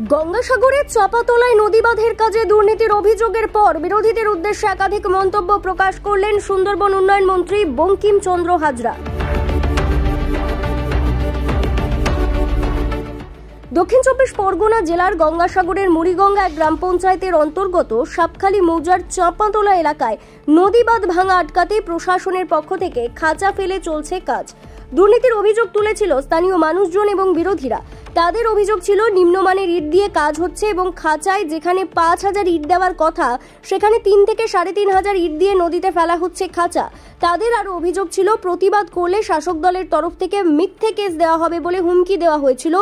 গঙ্গাসাগরের চাপাতলায় নদী বাঁধের কাজে দুর্নীতির অভিযোগের পর বিরোধীদের উদ্দেশ্যে একাধিক মন্তব্য প্রকাশ করলেন সুন্দরবন উন্নয়ন মন্ত্রী বঙ্কিমচন্দ্র হাজরা। দক্ষিণ চব্বিশ পরগনা জেলার গঙ্গাসাগরের মুড়িগঙ্গা গ্রাম পঞ্চায়েতের অন্তর্গত সাপখালী মৌজার চাপাতলা এলাকায় নদী বাঁধ ভাঙা আটকাতে প্রশাসনের পক্ষ থেকে খাঁচা ফেলে চলছে কাজ। দুর্নীতির অভিযোগ তুলেছিল স্থানীয় মানুষজন এবং বিরোধীরা। তাদের অভিযোগ ছিল নিম্নমানের ইট দিয়ে কাজ হচ্ছে এবং খাঁচায় যেখানে ৫,০০০ ইট দেওয়ার কথা সেখানে ৩ থেকে ৩,৫০০ ইট দিয়ে নদীতে ফেলা হচ্ছে খাঁচা। তাদের আরও অভিযোগ ছিল প্রতিবাদ করলে শাসক দলের তরফ থেকে মিথ্যে কেস দেওয়া হবে বলে হুমকি দেওয়া হয়েছিল।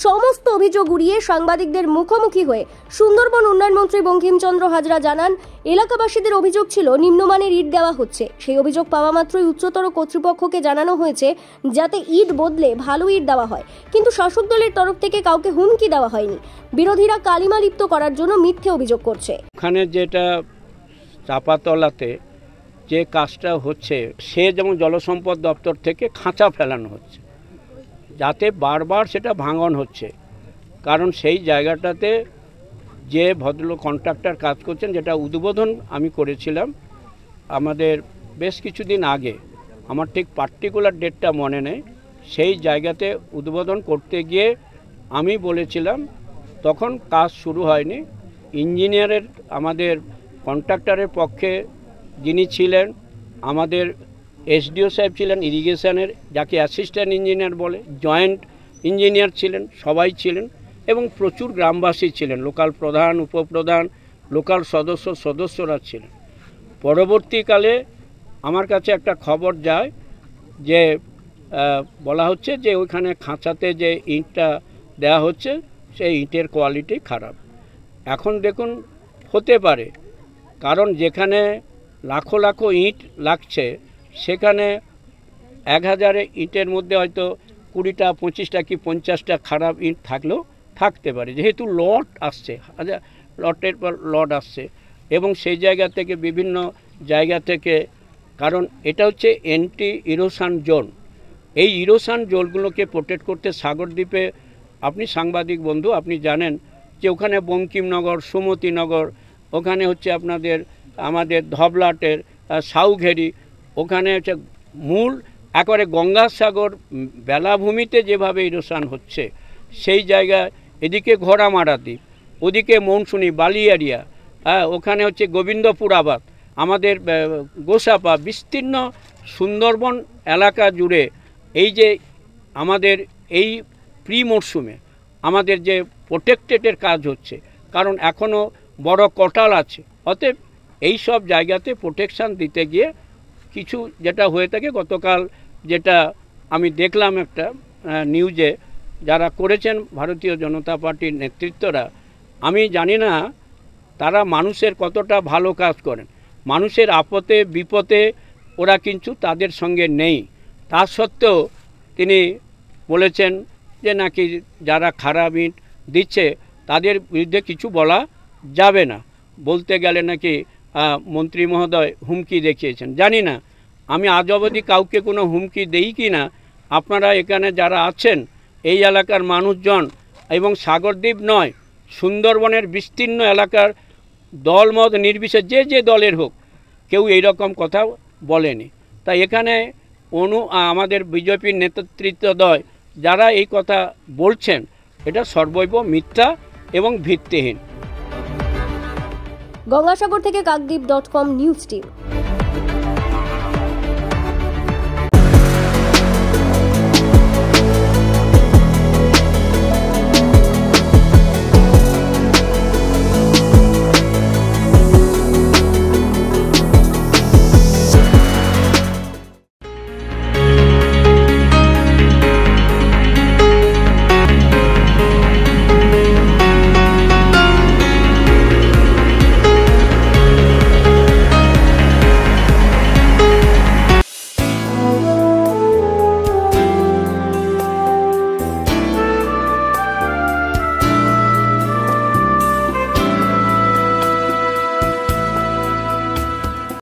সমস্ত অভিযোগ উড়িয়ে সাংবাদিকদের মুখোমুখি হয়ে সুন্দরবন উন্নয়ন মন্ত্রী বঙ্কিমচন্দ্র হাজরা জানান, এলাকাবাসীদের অভিযোগ ছিল নিম্নমানের ইট দেওয়া হচ্ছে। সেই অভিযোগ পাওয়া মাত্রই উচ্চতর কর্তৃপক্ষকে জানানো হয়েছে যাতে ইট বদলে ভালো ইট দেওয়া হয়, কিন্তু শাসক দলের তরফ থেকে কাউকে হুমকি দেওয়া হয়নি। বিরোধীরা কালিমা লিপ্ত করার জন্য মিথ্যে অভিযোগ করছে। ওখানে যেটা চাপাতলাতে যে কাজটা হচ্ছে, সে যেমন জলসম্পদ দপ্তর থেকে খাঁচা ফেলানো হচ্ছে যাতে বারবার সেটা ভাঙন হচ্ছে। কারণ সেই জায়গাটাতে যে ভদ্রলোক কন্ট্রাক্টর কাজ করছেন, যেটা উদ্বোধন আমি করেছিলাম আমাদের বেশ কিছুদিন আগে, আমার ঠিক পার্টিকুলার ডেটটা মনে নেই, সেই জায়গাতে উদ্বোধন করতে গিয়ে আমি বলেছিলাম, তখন কাজ শুরু হয়নি। ইঞ্জিনিয়ারের আমাদের কন্ট্রাক্টরের পক্ষে যিনি ছিলেন, আমাদের এসডিও সাহেব ছিলেন ইরিগেশনের, যাকে অ্যাসিস্ট্যান্ট ইঞ্জিনিয়ার বলে, জয়েন্ট ইঞ্জিনিয়ার ছিলেন, সবাই ছিলেন এবং প্রচুর গ্রামবাসী ছিলেন, লোকাল প্রধান, উপপ্রধান, লোকাল সদস্যরা ছিলেন। পরবর্তীকালে আমার কাছে একটা খবর যায় যে বলা হচ্ছে যে ওইখানে খাঁচাতে যে ইটটা দেওয়া হচ্ছে সেই ইটের কোয়ালিটি খারাপ। এখন দেখুন, হতে পারে, কারণ যেখানে লাখো লাখো ইট লাগছে সেখানে ১,০০০ ইটের মধ্যে হয়তো ২০টা ২৫টা কি ৫০টা খারাপ ইট থাকলেও থাকতে পারে, যেহেতু লট আসছে, লটের পর লট আসছে এবং সেই জায়গা থেকে বিভিন্ন জায়গা থেকে, কারণ এটা হচ্ছে অ্যান্টি ইরোশন জোন। এই ইরোশন জোনগুলোকে প্রোটেক্ট করতে সাগরদ্বীপে, আপনি সাংবাদিক বন্ধু, আপনি জানেন যে ওখানে বঙ্কিমনগর, সুমতিনগর, ওখানে হচ্ছে আমাদের ধবলাটের সাউঘেরি, ওখানে হচ্ছে মূল একেবারে গঙ্গাসাগর বেলাভূমিতে যেভাবে ইরোশন হচ্ছে সেই জায়গায়, এদিকে ঘোড়ামারা দ্বীপ, ওদিকে মনসুনি বালিয়ারিয়া, ওখানে হচ্ছে গোবিন্দপুরাবাদ, আমাদের গোসাপা, বিস্তীর্ণ সুন্দরবন এলাকা জুড়ে এই যে আমাদের এই প্রি মরশুমে আমাদের যে প্রোটেক্টেডের কাজ হচ্ছে, কারণ এখনও বড় কটাল আছে, অতএব এই সব জায়গাতে প্রোটেকশান দিতে গিয়ে কিছু যেটা হয়ে থাকে, গতকাল যেটা আমি দেখলাম একটা নিউজে, যারা করেছেন ভারতীয় জনতা পার্টির নেতৃত্বরা, আমি জানি না তারা মানুষের কতটা ভালো কাজ করেন। মানুষের আপদে বিপদে ওরা কিন্তু তাদের সঙ্গে নেই। তা সত্ত্বেও তিনি বলেছেন যে নাকি যারা খারাপ ইট দিচ্ছে তাদের বিরুদ্ধে কিছু বলা যাবে না, বলতে গেলে নাকি মন্ত্রী মহোদয় হুমকি দেখিয়েছেন। জানি না, আমি আজ অবধি কাউকে কোনো হুমকি দেই কি না। আপনারা এখানে যারা আছেন, এই এলাকার মানুষজন এবং সাগরদ্বীপ নয়, সুন্দরবনের বিস্তীর্ণ এলাকার দলমত নির্বিশেষে যে দলের হোক, কেউ এইরকম কথা বলেনি। তাই এখানে আমাদের বিজেপির নেতৃত্বদয় যারা এই কথা বলছেন, এটা সর্বৈব মিথ্যা এবং ভিত্তিহীন। গঙ্গাসাগর থেকে কাকদ্বীপ.com নিউজ টিম।